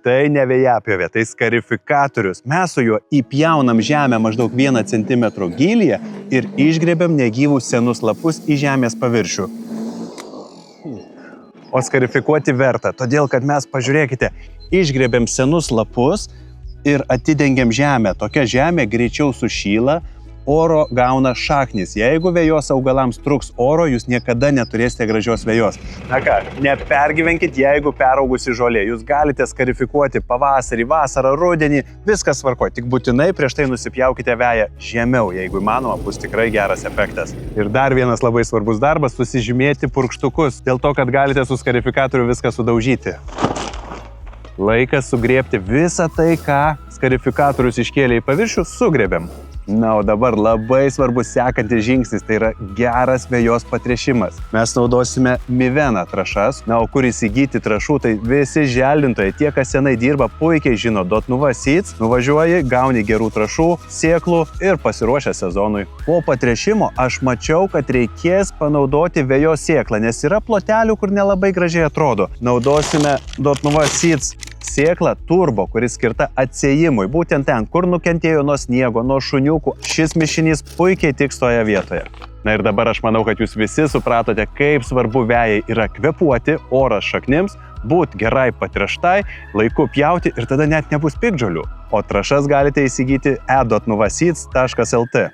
Tai ne vėjapjovė, tai skarifikatorius. Mes su juo įpjaunam žemę maždaug 1 cm gylyje ir išgrėbiam negyvus senus lapus į žemės paviršių. O skarifikuoti verta, todėl kad mes, pažiūrėkite, išgrėbiam senus lapus ir atidengiam žemę. Tokia žemė greičiau sušyla, oro gauna šaknis. Jeigu vejos augalams truks oro, jūs niekada neturėsite gražios vejos. Na ką, nepergyvenkit, jeigu peraugusi žolė. Jūs galite skarifikuoti pavasarį, vasarą, rudenį, viskas tvarko. Tik būtinai prieš tai nusipjaukite veją žemiau, jeigu įmanoma, bus tikrai geras efektas. Ir dar vienas labai svarbus darbas - susižymėti purkštukus, dėl to, kad galite su skarifikatoriu viską sudaužyti. Laikas sugrėbti visą tai, ką skarifikatorius iškėlė į paviršių, sugrėbėm. Na, o dabar labai svarbus sekantis žingsnis, tai yra geras vejos patręšimas. Mes naudosime Mivena trąšas. Na, o kur įsigyti trąšų, tai visi želdintojai, tie, kas senai dirba, puikiai žino Dotnuva Seeds. Nuvažiuoji, gauni gerų trąšų, sėklų ir pasiruošę sezonui. Po patręšimo aš mačiau, kad reikės panaudoti vejos sėklą, nes yra plotelių, kur nelabai gražiai atrodo. Naudosime Dotnuva Seeds sėklą turbo, kuris skirta atsėjimui, būtent ten, kur nukentėjo nuo sniego, nuo šuniukų. Šis mišinys puikiai tiks toje vietoje. Na ir dabar aš manau, kad jūs visi supratote, kaip svarbu vejai yra kvėpuoti, oras šaknims, būt gerai patręštai, laiku pjauti ir tada net nebus piktžolių. O trąšas galite įsigyti e.nuvaseeds.lt.